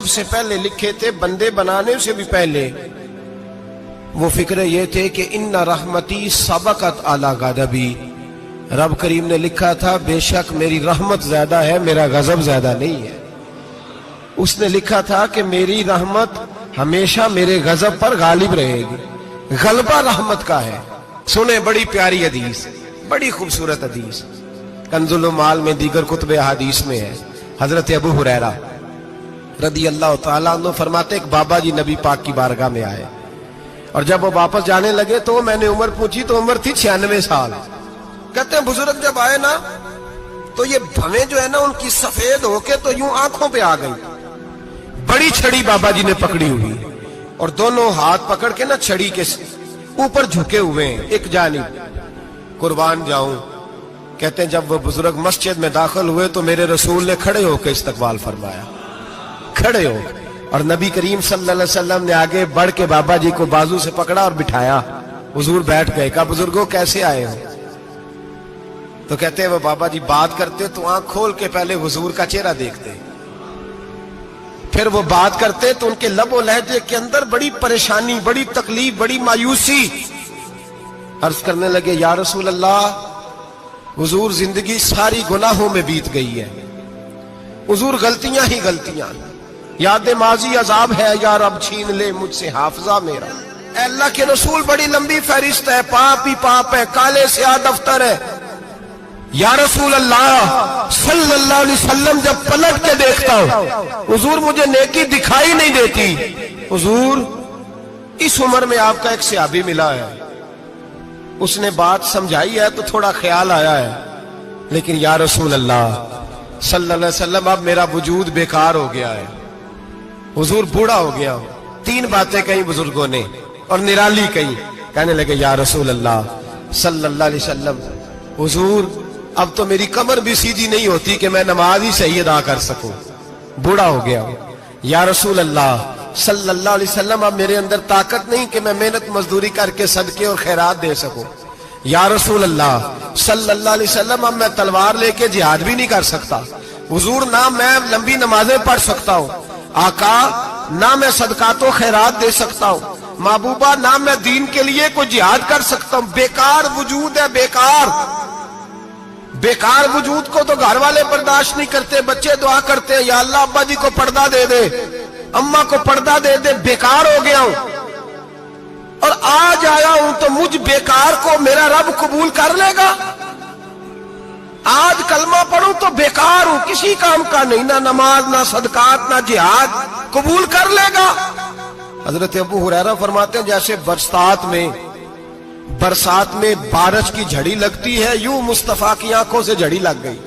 سے پہلے لکھے تھے، بندے بنانے سے بھی پہلے وہ فکرے یہ تھے کہ ان رحمتی سبقت اعلی غضبی، رب کریم نے لکھا تھا بے شک میری رحمت زیادہ ہے، میرا غضب زیادہ نہیں ہے۔ اس نے لکھا تھا کہ میری رحمت ہمیشہ میرے غضب پر غالب رہے گی، غلبہ رحمت کا ہے۔ سنیں بڑی پیاری حدیث، بڑی خوبصورت حدیث، کنز المال میں دیگر کتب احادیث میں ہے۔ حضرت ابو ہریرہ رضی اللہ تعالیٰ عنہ فرماتے ایک بابا جی نبی پاک کی بارگاہ میں آئے، اور جب وہ واپس جانے لگے تو میں نے عمر پوچھی تو عمر تھی 96 سال۔ کہتے ہیں بزرگ جب آئے نا تو یہ بھویں جو ہے نا ان کی سفید ہو کے تو یوں آنکھوں پہ آ گئی۔ بڑی چھڑی بابا جی نے پکڑی ہوئی اور دونوں ہاتھ پکڑ کے نا چھڑی کے اوپر جھکے ہوئے ہیں ایک جانب، قربان جاؤں۔ کہتے ہیں جب وہ بزرگ مسجد میں داخل ہوئے تو میرے رسول نے کھڑے ہو کے استقبال فرمایا، کھڑے ہو، اور نبی کریم صلی اللہ علیہ وسلم نے آگے بڑھ کے بابا جی کو بازو سے پکڑا اور بٹھایا۔ حضور بیٹھ گئے، کہا بزرگوں کیسے آئے ہو؟ تو کہتے ہیں وہ بابا جی بات کرتے تو آنکھ کھول کے پہلے حضور کا چہرہ دیکھتے، پھر وہ بات کرتے تو ان کے لب و لہجے کے اندر بڑی پریشانی، بڑی تکلیف، بڑی مایوسی۔ عرض کرنے لگے یا رسول اللہ، حضور زندگی ساری گناہوں میں بیت گئی ہے، حضور غلطیاں ہی غلطیاں، یاد ماضی عذاب ہے، یا رب چھین لے مجھ سے حافظہ میرا۔ اے اللہ کے رسول بڑی لمبی فہرست ہے، پاپ ہی پاپ ہے، کالے سیاہ دفتر ہے۔ یا رسول اللہ صلی اللہ علیہ وسلم جب پلٹ کے دیکھتا ہوں حضور مجھے نیکی دکھائی نہیں دیتی۔ حضور اس عمر میں آپ کا ایک صحابی ملا ہے، اس نے بات سمجھائی ہے تو تھوڑا خیال آیا ہے، لیکن یا رسول اللہ صلی اللہ علیہ وسلم اب میرا وجود بیکار ہو گیا ہے، حضور بوڑھا ہو گیا ہوں۔ تین باتیں کہیں بزرگوں نے اور نرالی کہیں، کہنے لگے یا رسول اللہ صلی اللہ علیہ وسلم، حضور اب تو میری کمر بھی سیدھی نہیں ہوتی کہ میں نماز ہی صحیح ادا کر سکوں، بوڑھا ہو گیا ہوں۔ یا رسول اللہ صلی اللہ علیہ وسلم اب میرے اندر طاقت نہیں کہ میں محنت مزدوری کر کے صدقے اور خیرات دے سکوں۔ یا رسول اللہ صلی اللہ علیہ وسلم اب میں تلوار لے کے جہاد بھی نہیں کر سکتا، حضور نہ میں لمبی نمازیں پڑھ سکتا ہوں، آقا نہ میں صدقات و خیرات دے سکتا ہوں، محبوبہ نہ میں دین کے لیے کوئی جہاد کر سکتا ہوں، بیکار وجود ہے، بیکار بیکار وجود کو تو گھر والے برداشت نہیں کرتے، بچے دعا کرتے ہیں یا اللہ ابا جی کو پردہ دے دے، اماں کو پردہ دے دے، بیکار ہو گیا ہوں، اور آج آیا ہوں تو مجھ بیکار کو میرا رب قبول کر لے گا؟ آج کلمہ پڑھوں تو بیکار ہوں، کسی کام کا نہیں، نہ نماز نہ صدقات نہ جہاد، قبول کر لے گا؟ حضرت ابو ہریرہ فرماتے ہیں جیسے برسات میں بارش کی جھڑی لگتی ہے، یوں مصطفیٰ کی آنکھوں سے جھڑی لگ گئی،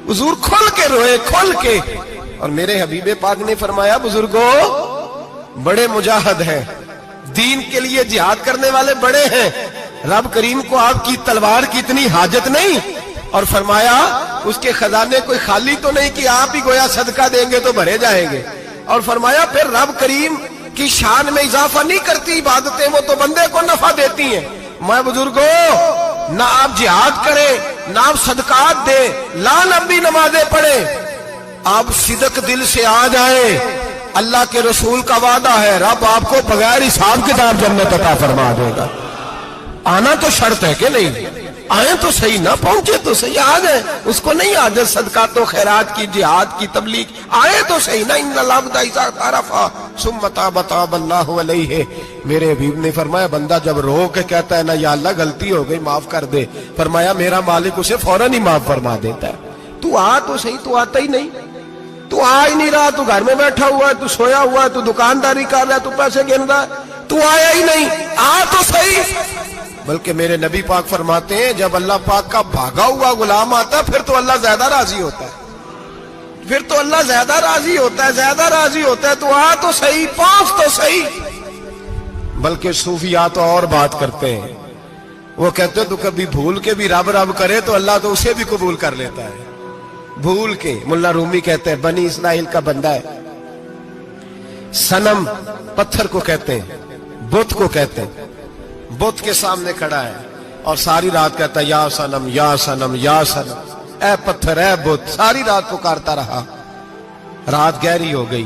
حضور کھل کے روئے، کھل کے۔ اور میرے حبیب پاک نے فرمایا بزرگوں بڑے مجاہد ہیں، دین کے لیے جہاد کرنے والے بڑے ہیں، رب کریم کو آپ کی تلوار کی اتنی حاجت نہیں، اور فرمایا اس کے خزانے کوئی خالی تو نہیں کہ آپ ہی گویا صدقہ دیں گے تو بھرے جائیں گے، اور فرمایا پھر رب کریم کی شان میں اضافہ نہیں کرتی عبادتیں، وہ تو بندے کو نفع دیتی ہیں۔ میں بزرگوں نہ آپ جہاد کریں، نہ آپ صدقات دیں، لا لمبی نمازیں پڑھیں، آپ صدق دل سے آ جائیں، اللہ کے رسول کا وعدہ ہے رب آپ کو بغیر حساب کتاب جنت عطا فرما دے گا۔ آنا تو شرط ہے کہ نہیں؟ آئیں تو صحیح، نہ پہنچے تو صحیح، آ جائیں، اس کو نہیں عادت صدقات و خیرات کی، جہاد کی، تبلیغ، آئے تو صحیح نا۔ ان العبد اذا عرف ثم تاب تاب اللہ علیہ۔ میرے حبیب نے فرمایا بندہ جب رو کے کہتا ہے نا یا اللہ غلطی ہو گئی معاف کر دے، فرمایا میرا مالک اسے فوراً ہی معاف فرما دیتا ہے۔ تو آ تو صحیح، تو آتا ہی نہیں، تو آ ہی نہیں رہا، تو گھر میں بیٹھا ہوا ہے، تو سویا ہوا ہے، تو دکانداری کر رہا ہے، تو پیسے گن رہا ہے، تو آیا ہی نہیں، آ تو صحیح۔ بلکہ میرے نبی پاک فرماتے ہیں جب اللہ پاک کا بھاگا ہوا غلام آتا ہے پھر تو اللہ زیادہ راضی ہوتا ہے، پھر تو اللہ زیادہ راضی ہوتا ہے، زیادہ راضی ہوتا ہے، تو آ تو صحیح، پہنچ تو صحیح۔ بلکہ صوفیاء تو اور بات کرتے ہیں، وہ کہتے ہیں تو کبھی بھول کے بھی رب رب کرے تو اللہ تو اسے بھی قبول کر لیتا ہے، بھول کے۔ ملا رومی کہتے ہیں بنی اسرائیل کا بندہ ہے، صنم پتھر کو کہتے ہیں، بت کو کہتے ہیں، بت کے سامنے کھڑا ہے اور ساری رات کہتا ہے یا صنم یا صنم یا صنم، اے پتھر اے بت، ساری رات پکارتا رہا، رات گہری ہو گئی،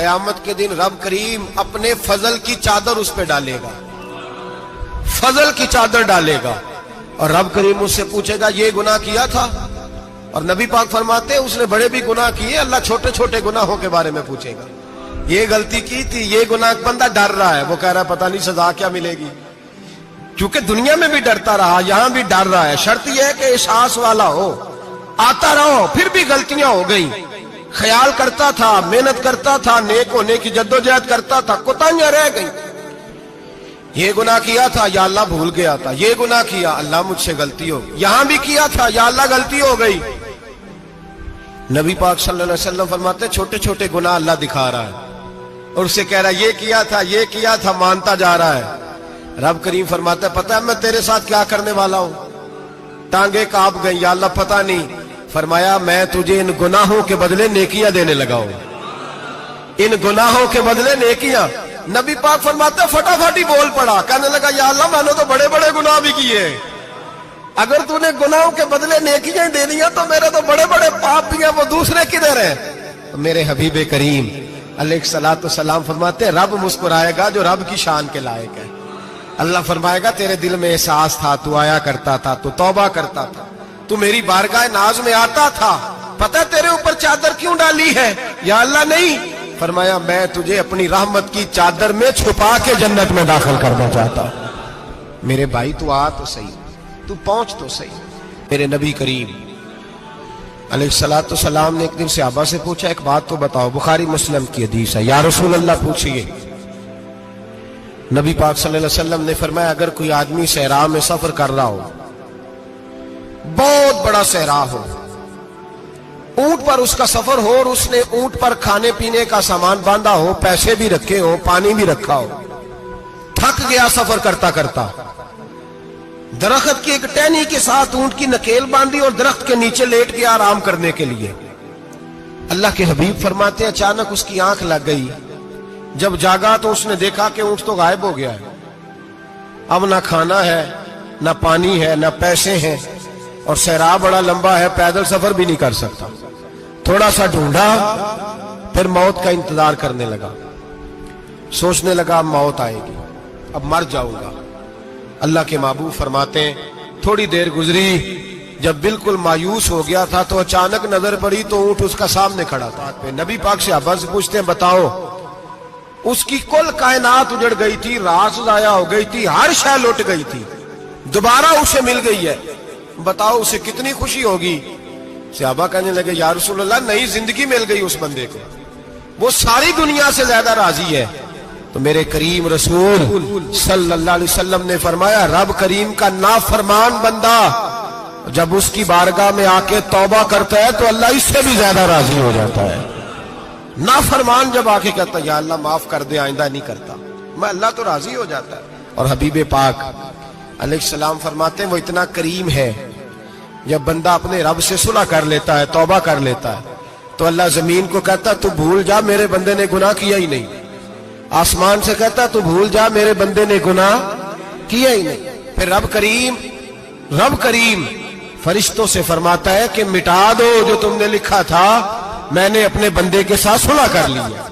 قیامت کے دن رب کریم اپنے فضل کی چادر اس پہ ڈالے گا، فضل کی چادر ڈالے گا، اور رب کریم اس سے پوچھے گا یہ گناہ کیا تھا؟ اور نبی پاک فرماتے ہیں اس نے بڑے بھی گناہ کیے، اللہ چھوٹے چھوٹے گناہوں کے بارے میں پوچھے گا، یہ غلطی کی تھی، یہ گناہ، بندہ ڈر رہا ہے، وہ کہہ رہا ہے پتہ نہیں سزا کیا ملے گی، کیونکہ دنیا میں بھی ڈرتا رہا، یہاں بھی ڈر رہا ہے۔ شرط یہ ہے کہ احساس والا ہو، آتا رہو، پھر بھی غلطیاں ہو گئیں، خیال کرتا تھا، محنت کرتا تھا، نیک ہونے کی جدوجہد کرتا تھا، کوتاہیاں رہ گئیں، یہ گناہ کیا تھا یا اللہ بھول گیا تھا، یہ گناہ کیا اللہ مجھ سے غلطی ہو گئی، یہاں بھی کیا تھا یا اللہ غلطی ہو گئی۔ نبی پاک صلی اللہ علیہ وسلم فرماتے ہیں چھوٹے چھوٹے گناہ اللہ دکھا رہا ہے اور اسے کہہ رہا ہے یہ کیا تھا، مانتا جا رہا ہے۔ رب کریم فرماتا ہے پتہ ہے میں تیرے ساتھ کیا کرنے والا ہوں؟ ٹانگیں کانپ گئیں، یا اللہ پتہ نہیں۔ فرمایا میں تجھے ان گناہوں کے بدلے نیکیاں دینے لگا ہوں، ان گناہوں کے بدلے نیکیاں۔ نبی پاک فرماتا ہے فٹافٹ ہی بول پڑا، کہنے لگا یا اللہ میں نے تو بڑے بڑے گناہ بھی کیے، اگر تو نے گناہوں کے بدلے نیکیاں دے دیا تو میرے تو بڑے بڑے پاپ بھی ہیں، وہ دوسرے کدھر ہیں؟ میرے حبیب کریم علیہ الصلوۃ والسلام فرماتے ہیں رب مسکرائے گا جو رب کی شان کے لائق ہے۔ اللہ فرمائے گا تیرے دل میں احساس تھا، تو آیا کرتا تھا، تو توبہ کرتا تھا، تو میری بارگاہ ناز میں آتا تھا، پتہ تیرے اوپر چادر کیوں ڈالی ہے؟ یا اللہ نہیں، فرمایا میں تجھے اپنی رحمت کی چادر میں چھپا کے جنت میں داخل کرنا چاہتا ہوں۔ میرے بھائی تو آ تو صحیح، تو پہنچ تو صحیح۔ میرے نبی کریم علیہ الصلوۃ والسلام نے ایک دن صحابہ سے پوچھا ایک بات تو بتاؤ، بخاری مسلم کی حدیث ہے، یا رسول اللہ پوچھئے۔ نبی پاک صلی اللہ علیہ وسلم نے فرمایا اگر کوئی آدمی صحرا میں سفر کر رہا ہو، بہت بڑا صحرا ہو، اونٹ پر اس کا سفر ہو اور اس نے اونٹ پر کھانے پینے کا سامان باندھا ہو، پیسے بھی رکھے ہو، پانی بھی رکھا ہو، تھک گیا سفر کرتا کرتا، درخت کی ایک ٹہنی کے ساتھ اونٹ کی نکیل باندھی اور درخت کے نیچے لیٹ گیا آرام کرنے کے لیے۔ اللہ کے حبیب فرماتے ہیں اچانک اس کی آنکھ لگ گئی، جب جاگا تو اس نے دیکھا کہ اونٹ تو غائب ہو گیا ہے، اب نہ کھانا ہے، نہ پانی ہے، نہ پیسے ہیں، اور صحرا بڑا لمبا ہے، پیدل سفر بھی نہیں کر سکتا۔ تھوڑا سا ڈھونڈا، پھر موت کا انتظار کرنے لگا، سوچنے لگا اب موت آئے گی، اب مر جاؤں گا۔ اللہ کے محبوب فرماتے ہیں تھوڑی دیر گزری، جب بالکل مایوس ہو گیا تھا تو اچانک نظر پڑی تو اونٹ اس کا سامنے کھڑا تھا۔ نبی پاک سے صحابہ سے پوچھتے ہیں بتاؤ، اس کی کل کائنات اجڑ گئی تھی، راز ضائع ہو گئی تھی، ہر شے لٹ گئی تھی، دوبارہ اسے مل گئی ہے، بتاؤ اسے کتنی خوشی ہوگی؟ صحابہ کہنے لگے یا رسول اللہ نئی زندگی مل گئی اس بندے کو، وہ ساری دنیا سے زیادہ راضی ہے۔ تو میرے کریم رسول صلی اللہ علیہ وسلم نے فرمایا رب کریم کا نافرمان بندہ جب اس کی بارگاہ میں آ کے توبہ کرتا ہے تو اللہ اس سے بھی زیادہ راضی ہو جاتا ہے۔ نافرمان جب آ کے کہتا ہے یا اللہ معاف کر دے، آئندہ نہیں کرتا، میں اللہ تو راضی ہو جاتا ہے۔ اور حبیب پاک علیہ السلام فرماتے ہیں وہ اتنا کریم ہے، جب بندہ اپنے رب سے صلح کر لیتا ہے، توبہ کر لیتا ہے، تو اللہ زمین کو کہتا تو بھول جا میرے بندے نے گناہ کیا ہی نہیں، آسمان سے کہتا تو بھول جا میرے بندے نے گناہ کیا ہی نہیں۔ پھر رب کریم فرشتوں سے فرماتا ہے کہ مٹا دو جو تم نے لکھا تھا، میں نے اپنے بندے کے ساتھ صلح کر لی ہے۔